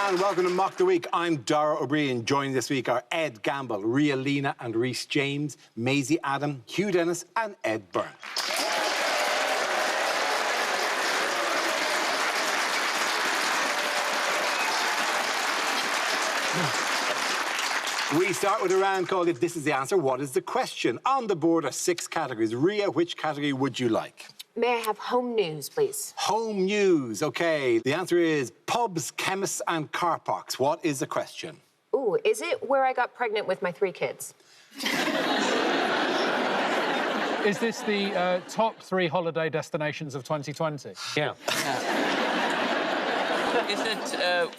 and welcome to Mock the Week. I'm Dara O'Brien. Joining this week are Ed Gamble, Ria Lena and Rhys James, Maisie Adam, Hugh Dennis and Ed Byrne. We start with a round called If This Is the Answer, What is the Question? On the board are 6 categories. Ria, which category would you like? May I have home news, please? Home news, OK. The answer is pubs, chemists and car parks. What is the question? Ooh, is it where I got pregnant with my 3 kids? Is this the top 3 holiday destinations of 2020? Yeah. Is it,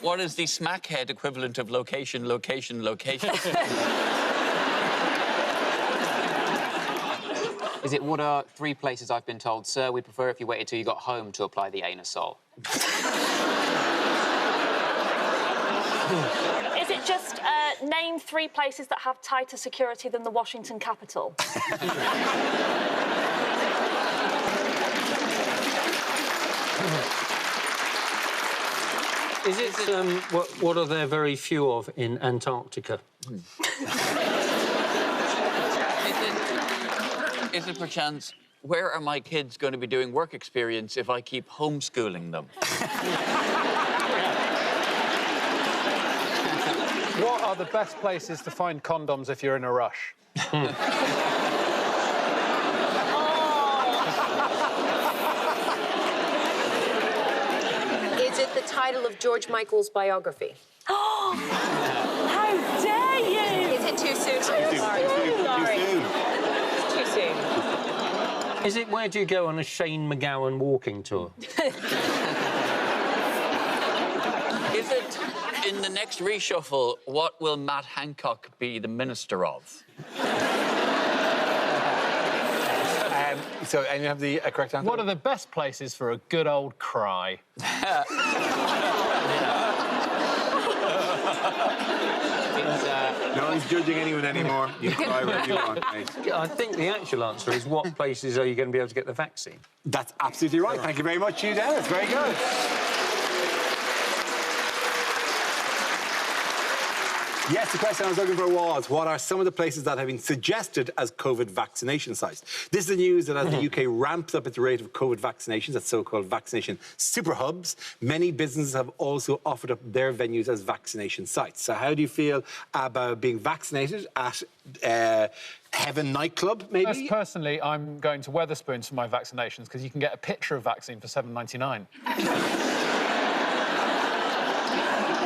what is the smackhead equivalent of location, location, location? Is it what are 3 places I've been told, sir, we'd prefer if you waited till you got home to apply the anusol? Is it just name 3 places that have tighter security than the Washington Capitol? Is it what are there very few of in Antarctica? Is it perchance, where are my kids going to be doing work experience if I keep homeschooling them? What are the best places to find condoms if you're in a rush? Is it the title of George Michael's biography? Oh, how dare you! Is it too soon? Too soon. Too soon. Is it where do you go on a Shane McGowan walking tour? Is it, in the next reshuffle, what will Matt Hancock be the minister of? So, and you have the correct answer? What are the best places for a good old cry? No one's judging anyone anymore. You can cry wherever you want, mate. I think the actual answer is what places are you going to be able to get the vaccine? That's absolutely right. Thank you very much, Hugh Dennis. Very good. Yes, the question I was looking for was, what are some of the places that have been suggested as COVID vaccination sites? This is the news that as the UK ramps up its rate of COVID vaccinations, that's so-called vaccination super hubs, many businesses have also offered up their venues as vaccination sites. So how do you feel about being vaccinated at Heaven nightclub, maybe? Personally, I'm going to Wetherspoons for my vaccinations because you can get a picture of vaccine for $7.99.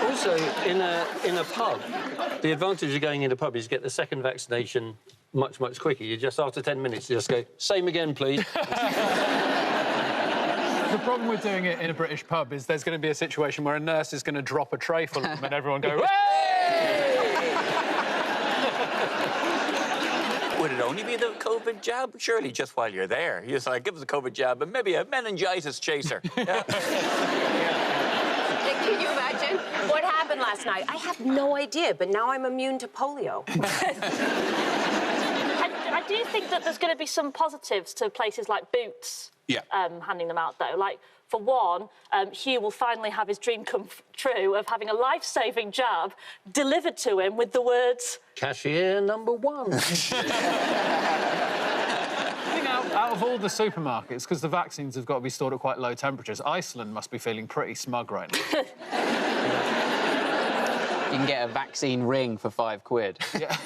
Also, in a pub, the advantage of going in a pub is you get the second vaccination much, much quicker. You just, after 10 minutes, you just go, same again, please. The problem with doing it in a British pub is there's going to be a situation where a nurse is going to drop a tray full of them and everyone go, hey! Would it only be the COVID jab? Surely just while you're there. You just like, give us a COVID jab and maybe a meningitis chaser. Yeah. Can you imagine what happened last night? I have no idea, but now I'm immune to polio. I do think that there's going to be some positives to places like Boots handing them out, though. Like, for one, Hugh will finally have his dream come true of having a life-saving jab delivered to him with the words... Cashier number 1. Out of all the supermarkets, because the vaccines have got to be stored at quite low temperatures, Iceland must be feeling pretty smug right now. You can get a vaccine ring for £5. Yeah.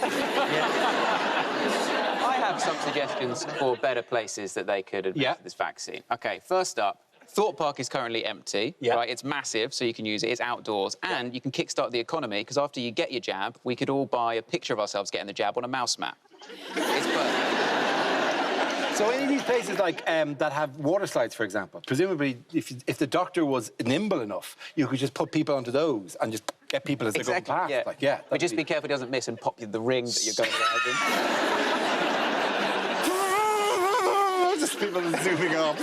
I have some suggestions for better places that they could administer this vaccine. OK, first up, Thorpe Park is currently empty, right? It's massive, so you can use it. It's outdoors, and you can kickstart the economy, because after you get your jab, we could all buy a picture of ourselves getting the jab on a mouse mat. It's perfect. So any of these places like that have water slides, for example, presumably if the doctor was nimble enough, you could just put people onto those and just get people as they go past. Yeah. Like, yeah, but just be careful it doesn't miss and pop you the ring that you're going around in. Just people zooming off.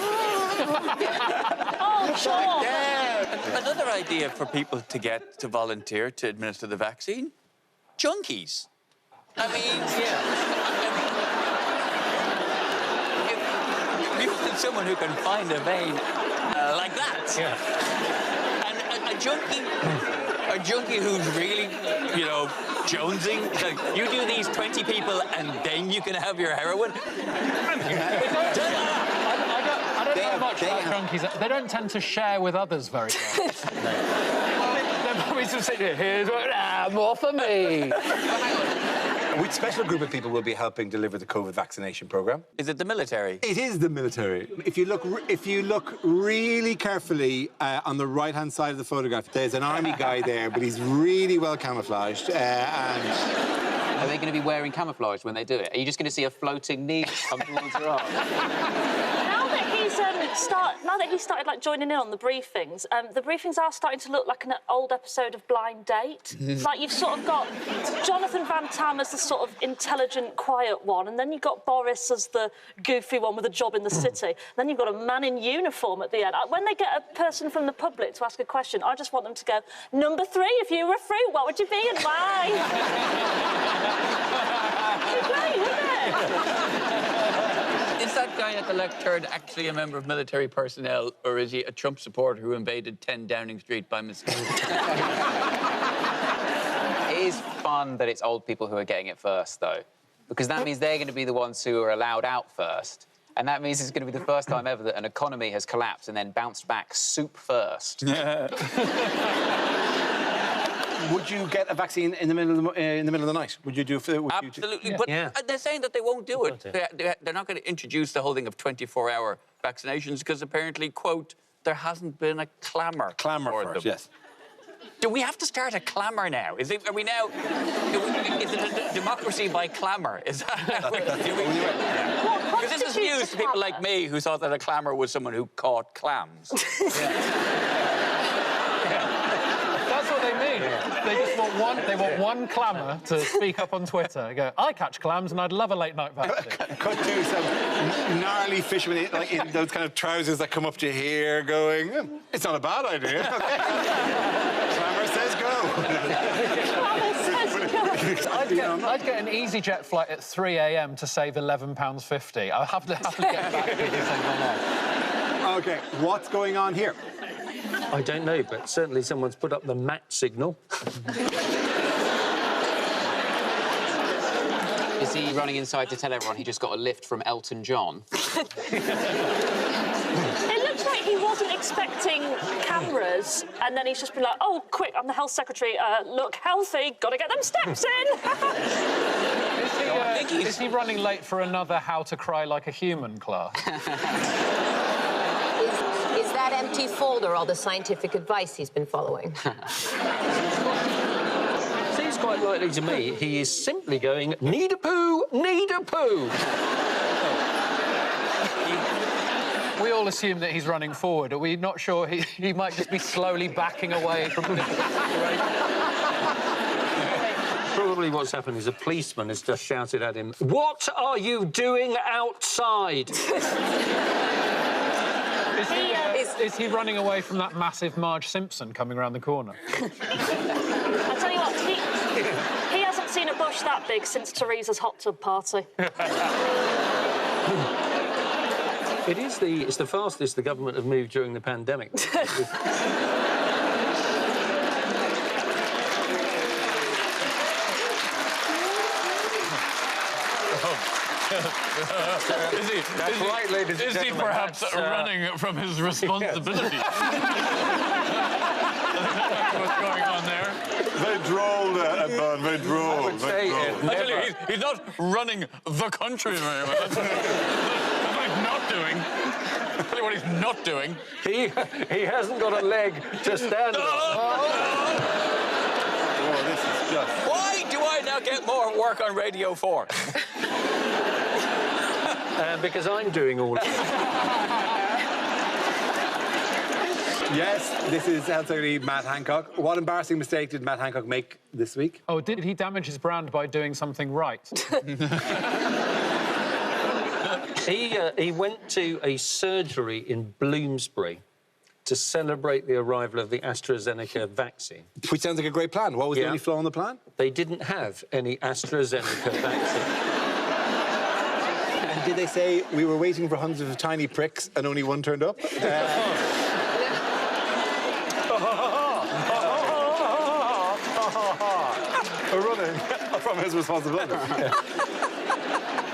Oh, sure. Yeah. Another idea for people to get to volunteer to administer the vaccine? Junkies. I mean, you want someone who can find a vein like that. Yeah. And a junkie A junkie who's really, you know, jonesing. It's like, you do these 20 people and then you can have your heroin? I don't know much about junkies. They don't tend to share with others very well. They're probably just sitting here, here's more for me. Which special group of people will be helping deliver the COVID vaccination programme? Is it the military? It is the military. If you look really carefully on the right-hand side of the photograph, there's an army guy there, but he's really well camouflaged. Are they going to be wearing camouflage when they do it? Are you just going to see a floating needle come towards your arm? Now that he's started like joining in on the briefings are starting to look like an old episode of Blind Date. Like you've sort of got Jonathan Van Tam as the sort of intelligent, quiet one, and then you've got Boris as the goofy one with a job in the city. Then you've got a man in uniform at the end. When they get a person from the public to ask a question, I just want them to go, "Number 3, if you were a fruit, what would you be and why?" It's great, isn't it? Is that guy at the lectern actually a member of military personnel, or is he a Trump supporter who invaded 10 Downing Street by mistake? It is fun that it's old people who are getting it first, though, because that means they're going to be the ones who are allowed out first. And that means it's going to be the first time ever that an economy has collapsed and then bounced back soup first. Would you get a vaccine in the middle of the night? Would you do? Absolutely, but they're saying that they won't do it. They're not going to introduce the whole thing of 24-hour vaccinations because apparently, quote, there hasn't been a clamour. Clamour for first, them. yes. Do we have to start a clamour now? Is it a democracy by clamour? Is that how we're doing it? Because this is news to people like me who thought that a clamour was someone who caught clams. That's what they mean. They just want one clamour to speak up on Twitter. Go, I catch clams and I'd love a late night vaccine. Cut to some gnarly fishermen like in those kind of trousers that come up to here, going, "It's not a bad idea." Clamour says go. I'd get an EasyJet flight at 3 a.m. to save £11.50. I'll have to get back to this. OK, what's going on here? I don't know, but certainly someone's put up the match signal. Is he running inside to tell everyone he just got a lift from Elton John? It looks like he wasn't expecting cameras, and then he's just been like, "Oh, quick, I'm the health secretary. Look healthy, gotta get them steps in." Is he running late for another How to Cry Like a Human class? Is that empty folder all the scientific advice he's been following? Seems quite likely to me he is simply going, need a poo, need a poo. We all assume that he's running forward. Are we not sure he might just be slowly backing away from this situation? Probably what's happened is a policeman has just shouted at him, "What are you doing outside?" Is he running away from that massive Marge Simpson coming around the corner? I tell you what, he hasn't seen a bush that big since Theresa's hot tub party. It's the fastest the government have moved during the pandemic. Is he perhaps running from his responsibility? What's going on there? Very droll, Bun, very droll. I tell you, he's not running the country very much. That's what he's not doing. I'll tell you what he's not doing. He hasn't got a leg to stand on. Oh, this is just... Why do I now get more work on Radio 4? Because I'm doing all of it. Yes, this is Health Secretary Matt Hancock. What embarrassing mistake did Matt Hancock make this week? Oh, did he damage his brand by doing something right? He went to a surgery in Bloomsbury to celebrate the arrival of the AstraZeneca vaccine. Which sounds like a great plan. What was the only flaw in the plan? They didn't have any AstraZeneca vaccine. And did they say, we were waiting for hundreds of tiny pricks and only one turned up? for running from his responsibility.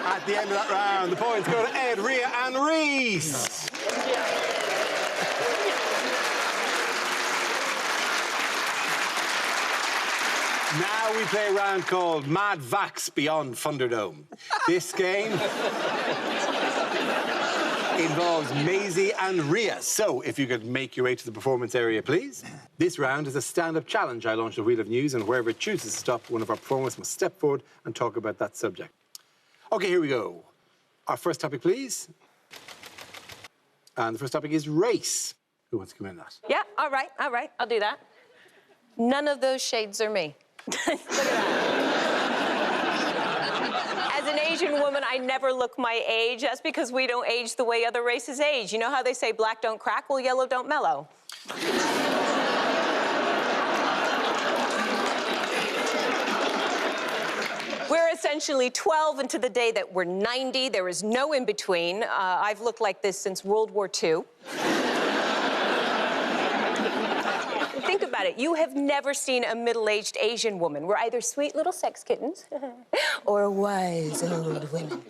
At the end of that round, the points go to Ed, Rhea and Reese. Now we play a round called Mad Vax Beyond Thunderdome. This game involves Maisie and Rhea. So, if you could make your way to the performance area, please. This round is a stand-up challenge. I launch the Wheel of News, and wherever it chooses to stop, one of our performers must step forward and talk about that subject. OK, here we go. Our first topic, please. And the first topic is race. Who wants to come in that? Yeah, all right, I'll do that. None of those shades are me. Look at that. As an Asian woman, I never look my age. That's because we don't age the way other races age. You know how they say black don't crack? Well, yellow don't mellow. We're essentially 12 into the day that we're 90. There is no in between. I've looked like this since World War II. Think about it. You have never seen a middle-aged Asian woman. We're either sweet little sex kittens or wise old women.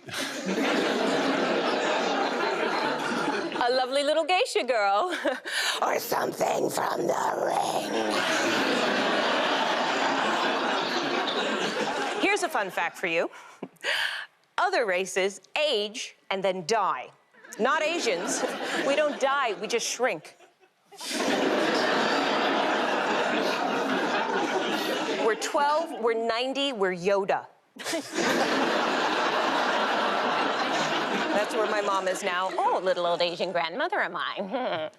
A lovely little geisha girl or something from the ring. Here's a fun fact for you. Other races age and then die. Not Asians. We don't die, we just shrink. We're 12, we're 90, we're Yoda. That's where my mom is now. Oh, little old Asian grandmother am I.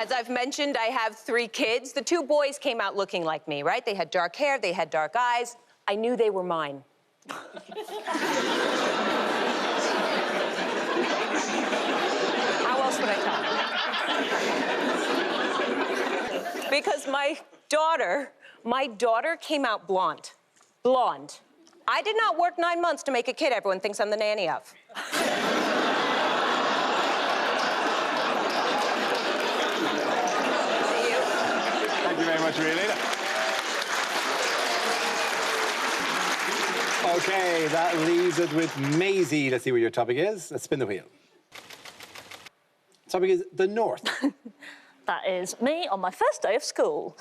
As I've mentioned, I have 3 kids. The 2 boys came out looking like me, right? They had dark hair, they had dark eyes. I knew they were mine. How else would I tell? Because my daughter came out blonde. Blonde. I did not work 9 months to make a kid everyone thinks I'm the nanny of. Thank you very much, Rhea. OK, that leaves it with Maisie. Let's see what your topic is. Let's spin the wheel. The topic is the North. That is me on my first day of school.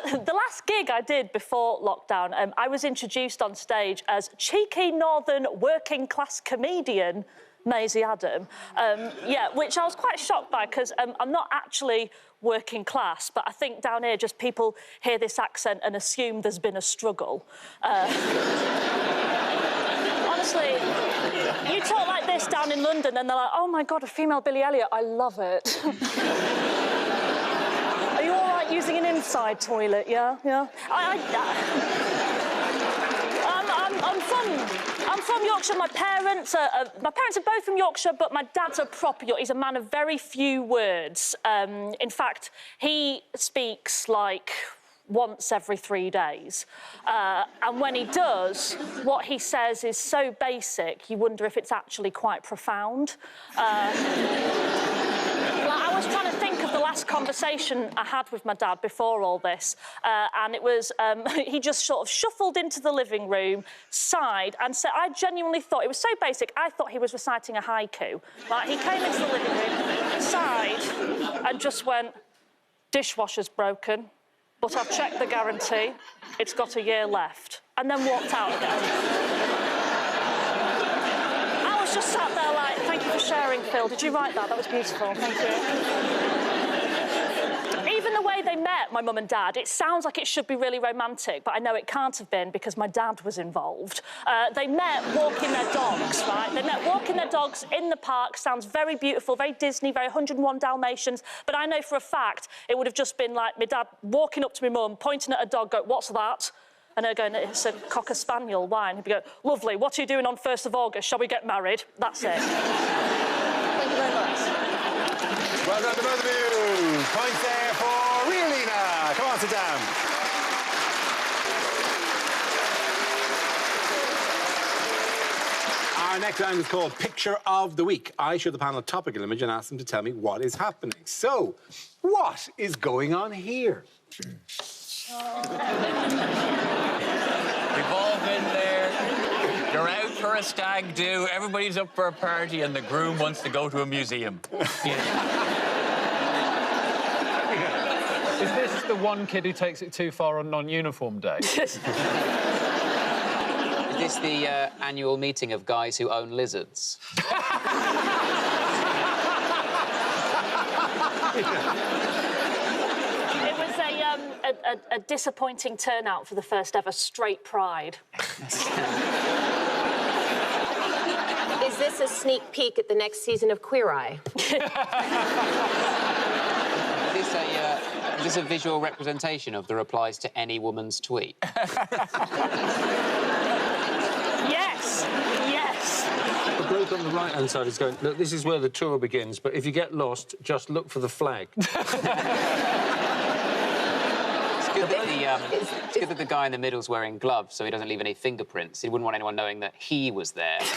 The last gig I did before lockdown, I was introduced on stage as cheeky northern working class comedian Maisie Adam. Yeah, which I was quite shocked by because I'm not actually working class, but I think down here just people hear this accent and assume there's been a struggle. Honestly, you talk like this down in London and they're like, oh my God, a female Billy Elliot, I love it. Are you all right using an inside toilet, yeah? Yeah? I'm from Yorkshire. My parents are both from Yorkshire, but my dad's a proper Yorkshire. He's a man of very few words. In fact, he speaks like once every 3 days. And when he does, what he says is so basic, you wonder if it's actually quite profound. I was trying to think of the last conversation I had with my dad before all this, and it was, he just sort of shuffled into the living room, sighed, and said, I genuinely thought, it was so basic, I thought he was reciting a haiku. Like, he came into the living room, sighed, and just went, dishwasher's broken, but I've checked the guarantee, it's got a year left, and then walked out again. I was just sat there like, thank you for sharing, Phil. Did you write that? That was beautiful. Thank you. Even the way they met, my mum and dad, it sounds like it should be really romantic, but I know it can't have been because my dad was involved. They met walking their dogs, right? They met walking their dogs in the park. Sounds very beautiful, very Disney, very 101 Dalmatians. But I know for a fact it would have just been like my dad walking up to my mum, pointing at a dog, going, what's that? And her going, it's a Cocker Spaniel wine. He'd be going, lovely, what are you doing on 1st of August? Shall we get married? That's it. Thank you very much. Well done to both of you. Points there for Rialina. Come on, sit down. Our Our next round is called Picture of the Week. I show the panel a topical image and ask them to tell me what is happening. So, what is going on here? We've all been there. You're out for a stag do, everybody's up for a party, and the groom wants to go to a museum. Is this the one kid who takes it too far on non-uniform day? Is this the annual meeting of guys who own lizards? It was a disappointing turnout for the first ever straight pride. Is this a sneak peek at the next season of Queer Eye? Is this a visual representation of the replies to any woman's tweet? Yes, yes. The bloke on the right-hand side is going, look, this is where the tour begins, but if you get lost, just look for the flag. It's good that the guy in the middle's wearing gloves so he doesn't leave any fingerprints. He wouldn't want anyone knowing that he was there. And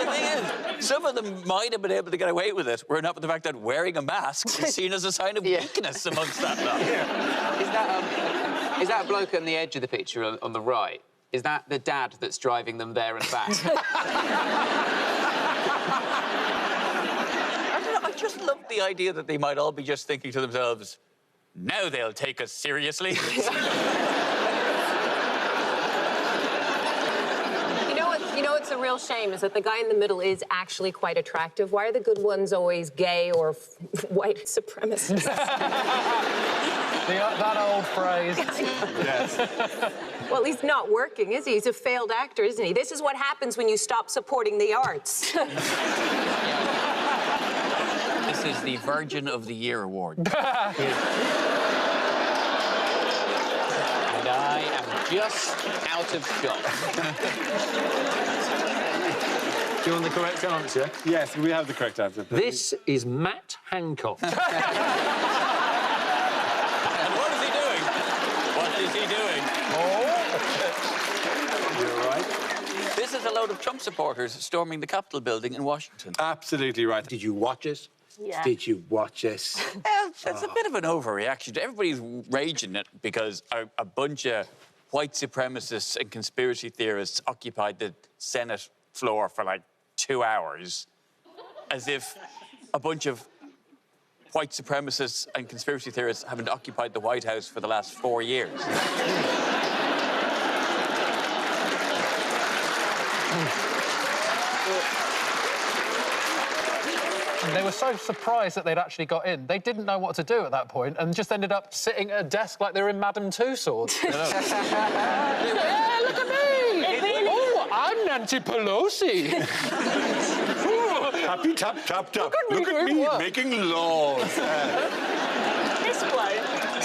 the thing is, some of them might have been able to get away with it, were enough with the fact that wearing a mask is seen as a sign of weakness amongst that lot. Is that bloke on the edge of the picture on the right? Is that the dad that's driving them there and back? I just love the idea that they might all be just thinking to themselves, now they'll take us seriously. You know what's a real shame is that the guy in the middle is actually quite attractive. Why are the good ones always gay or white supremacists? That old phrase. Yes. Well, he's not working, is he? He's a failed actor, isn't he? This is what happens when you stop supporting the arts. This is the Virgin of the Year award. And I am just out of shot. Do you want the correct answer? Yes, we have the correct answer. This is Matt Hancock. And what is he doing? What is he doing? You're right. This is a load of Trump supporters storming the Capitol building in Washington. Absolutely right. Did you watch it? Yeah. Did you watch it? It's a bit of an overreaction. Everybody's raging it because a bunch of white supremacists and conspiracy theorists occupied the Senate floor for like 2 hours, as if a bunch of white supremacists and conspiracy theorists haven't occupied the White House for the last 4 years. They were so surprised that they'd actually got in. They didn't know what to do at that point and just ended up sitting at a desk like they were in Madame Tussauds. Yeah, look at me! Oh, I'm Nancy Pelosi. Happy tap, tap, tap. Look at me making laws. This bloke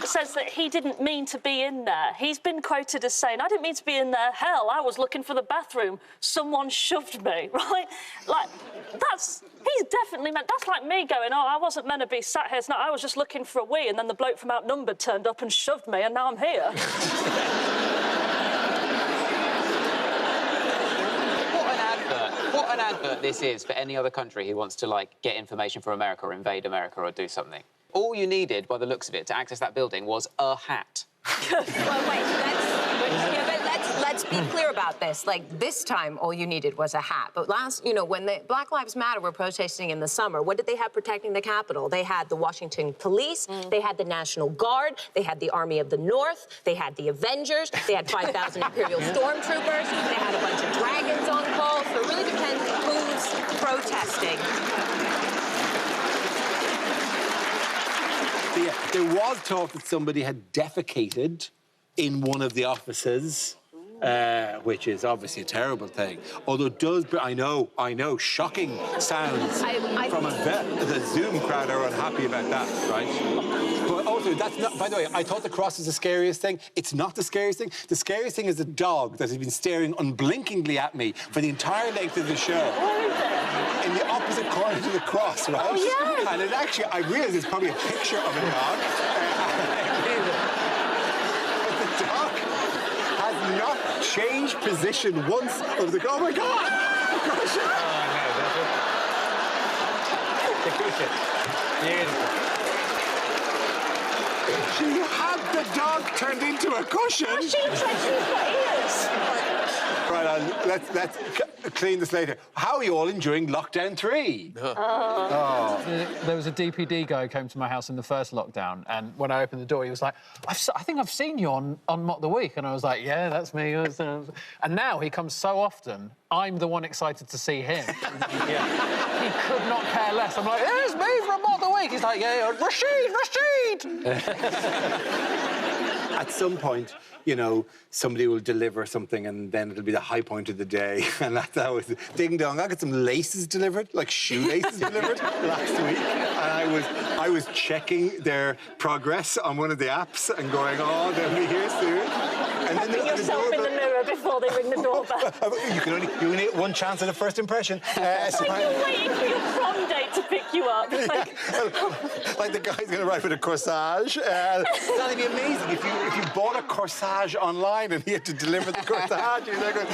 says that he didn't mean to be in there. He's been quoted as saying, I didn't mean to be in there. Hell, I was looking for the bathroom. Someone shoved me, right? Like, he's definitely meant, that's like me going, oh, I wasn't meant to be sat here tonight. I was just looking for a wee, and then the bloke from Outnumbered turned up and shoved me, and now I'm here. What an advert this is for any other country who wants to, like, get information from America or invade America or do something. All you needed, by the looks of it, to access that building was a hat. Well, wait, let's be clear about this. Like, this time, all you needed was a hat. But when the Black Lives Matter were protesting in the summer, what did they have protecting the Capitol? They had the Washington Police, they had the National Guard, they had the Army of the North, they had the Avengers, they had 5,000 Imperial Stormtroopers, they had a bunch of dragons on call, so it really depends who's protesting. Yeah, there was talk that somebody had defecated in one of the offices, which is obviously a terrible thing. Although it does, I know, shocking sounds from the Zoom crowd are unhappy about that, right? But also, that's not, by the way, I thought the cross was the scariest thing. It's not the scariest thing. The scariest thing is the dog that has been staring unblinkingly at me for the entire length of the show. In the opposite corner to the cross, right? Oh, yeah. And it actually, I realize it's probably a picture of a dog. But the dog has not changed change position once of the... Oh, my God! The cushion! The cushion. Beautiful. She had the dog turned into a cushion. Oh, she looks like she's got ears. Right, let's clean this later. How are you all enjoying lockdown 3? There was a DPD guy who came to my house in the first lockdown, and when I opened the door, he was like, I think I've seen you on Mock the Week. And I was like, yeah, that's me. And now he comes so often, I'm the one excited to see him. He could not care less. I'm like, it's me from Mock the Week. He's like, yeah, Rashid! At some point, you know, somebody will deliver something and then it'll be the high point of the day. And that's how it's... Ding dong, I got some laces delivered, like shoelaces delivered last week. And I was checking their progress on one of the apps and going, oh, they'll be here soon. And then Put yourself in the mirror before they ring the doorbell. you only get one chance at a first impression. It's like you're waiting for your prom date to pick you up. Like the guy's going to arrive with a corsage. That'd be amazing if you bought a corsage online and he had to deliver the corsage. You're like,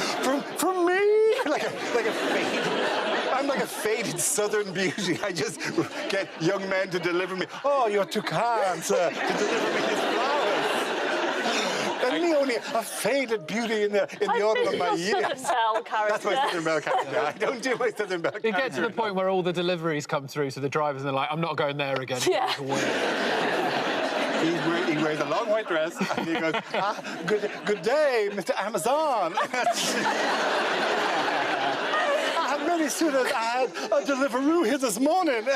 from me, like a faded. I'm like a faded Southern beauty. I just get young men to deliver me. Oh, you're too kind to deliver me his flowers. And me only a faded beauty in the autumn of my years. Southern Belle character. That's my Southern Belle character. I don't do my Southern Belle character. You get to the point where all the deliveries come through to the drivers and they're like, I'm not going there again. Yeah. He wears a long white dress and he goes, good day, Mr. Amazon. I have many suitors. I had a Deliveroo here this morning.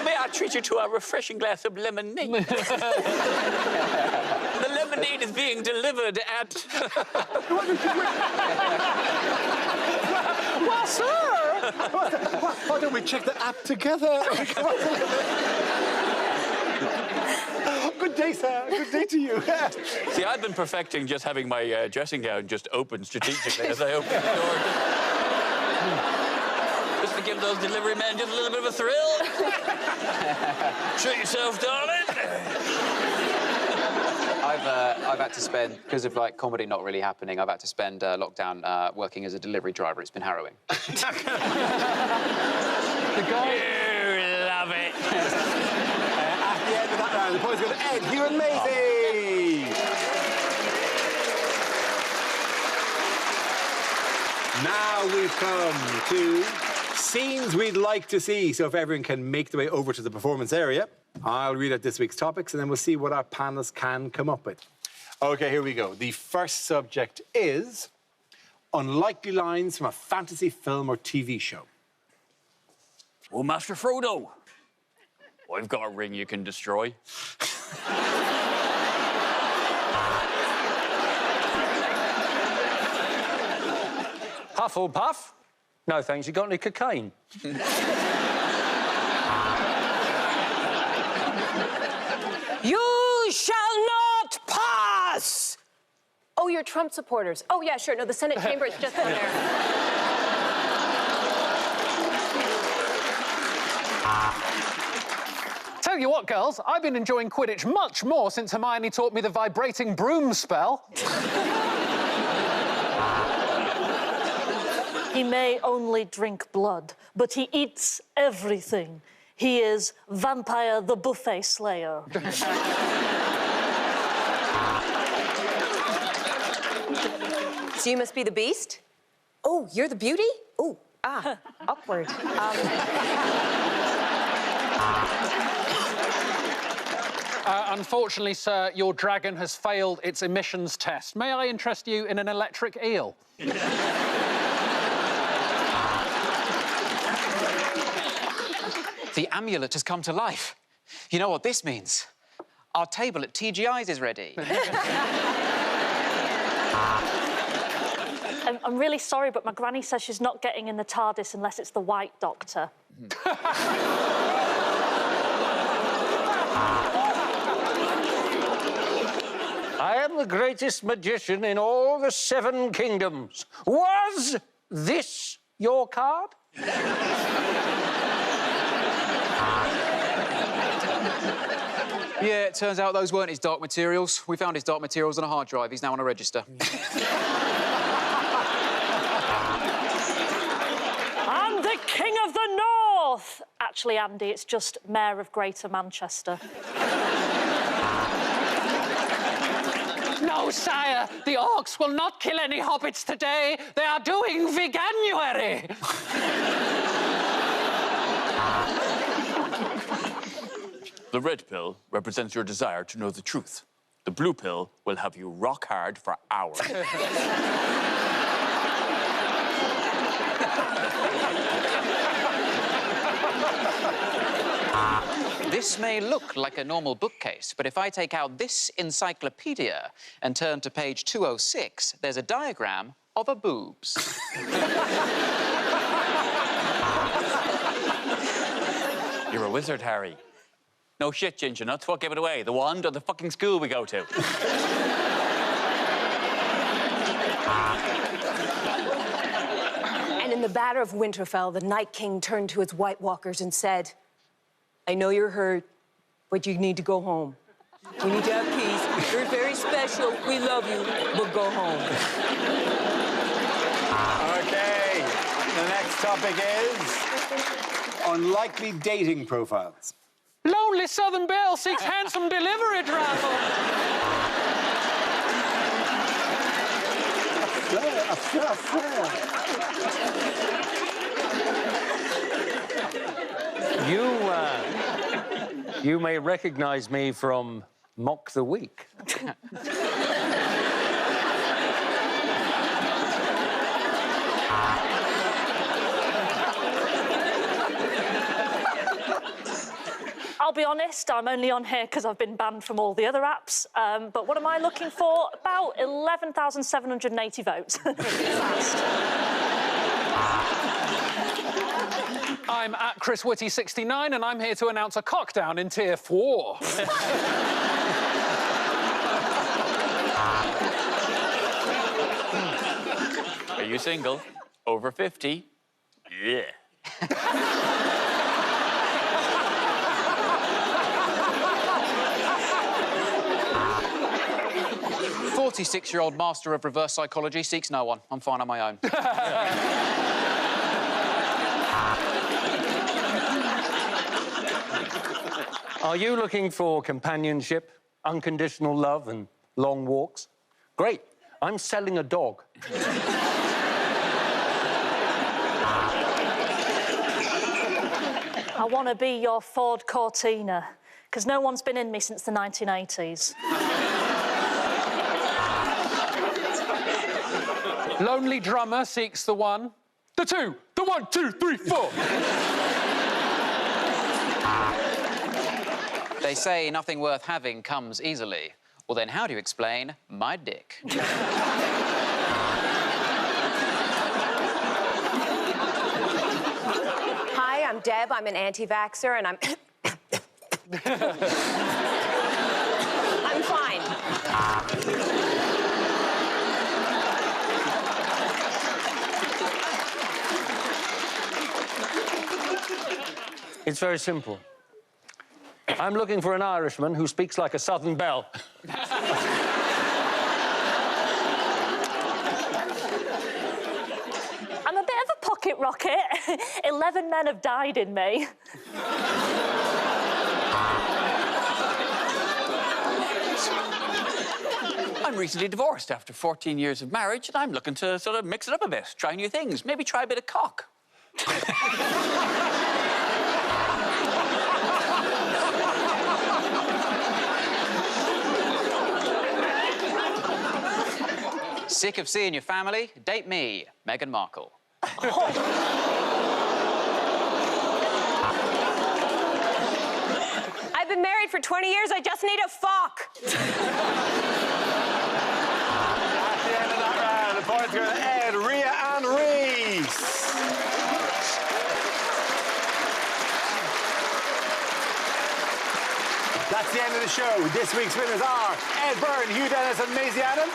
May I treat you to a refreshing glass of lemonade? The lemonade is being delivered at... Well, sir! Why don't we check the app together? Good day, sir. Good day to you. See, I've been perfecting just having my dressing gown just open strategically as I open the door. Just to give those delivery men just a little bit of a thrill. Treat yourself, darling. I've had to spend, because of like comedy not really happening, I've had to spend lockdown working as a delivery driver. It's been harrowing. The guy... You love it. At the end of that round, the points go to Ed, Hugh and Maisie. Now we've come to scenes we'd like to see. So if everyone can make their way over to the performance area, I'll read out this week's topics and then we'll see what our panelists can come up with. OK, here we go. The first subject is unlikely lines from a fantasy film or TV show. Oh, Master Frodo, I've got a ring you can destroy. Hufflepuff? No, thanks. You got any cocaine? You shall not pass! Oh, you're Trump supporters. Oh, yeah, sure. No, the Senate chamber is just in there. Tell you what, girls, I've been enjoying Quidditch much more since Hermione taught me the vibrating broom spell. He may only drink blood, but he eats everything. He is Vampire the Buffet Slayer. So you must be the Beast? Oh, you're the Beauty? Oh, awkward. Unfortunately, sir, your dragon has failed its emissions test. May I interest you in an electric eel? The amulet has come to life. You know what this means? Our table at TGI's is ready. I'm really sorry, but my granny says she's not getting in the TARDIS unless it's the White Doctor. I am the greatest magician in all the 7 kingdoms. Was this your card? Yeah, it turns out those weren't his dark materials. We found his dark materials on a hard drive. He's now on a register. I'm the King of the North! Actually, Andy, it's just Mayor of Greater Manchester. No, sire, the orcs will not kill any hobbits today. They are doing Veganuary. The red pill represents your desire to know the truth. The blue pill will have you rock hard for hours. This may look like a normal bookcase, but if I take out this encyclopedia and turn to page 206, there's a diagram of a boobs. You're a wizard, Harry. No shit, Ginger Nuts. What gave it away? The wand or the fucking school we go to? And in the Battle of Winterfell, the Night King turned to his White Walkers and said, I know you're hurt, but you need to go home. We need to have peace. You're very special. We love you, but go home. Okay. The next topic is unlikely dating profiles. Lonely Southern Belle seeks handsome delivery driver. You may recognise me from Mock the Week. I'll be honest, I'm only on here because I've been banned from all the other apps. But what am I looking for? About 11,780 votes. I'm at Chris Whitty 69, and I'm here to announce a cockdown in Tier 4. Are you single? Over 50? Yeah. 46-year-old master of reverse psychology seeks no one. I'm fine on my own. Are you looking for companionship, unconditional love and long walks? Great. I'm selling a dog. I want to be your Ford Cortina, because no one's been in me since the 1980s. Lonely drummer seeks the one, the two, the 1, 2, 3, 4. They say nothing worth having comes easily. Well, then how do you explain my dick? Hi, I'm Deb. I'm an anti-vaxxer, and I'm... I'm fine. It's very simple. I'm looking for an Irishman who speaks like a Southern belle. I'm a bit of a pocket rocket. 11 men have died in me. I'm recently divorced after 14 years of marriage, and I'm looking to sort of mix it up a bit, try new things, maybe try a bit of cock. Sick of seeing your family? Date me, Meghan Markle. I've been married for 20 years. I just need a fuck. At the end of that round, the points go to Ed, Rhea and Reese. That's the end of the show. This week's winners are Ed Byrne, Hugh Dennis and Maisie Adam.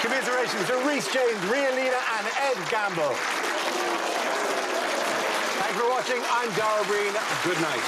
Commiserations to Reese James, Rhea Lina and Ed Gamble. Thank for watching. I'm Dara Breen. Good night.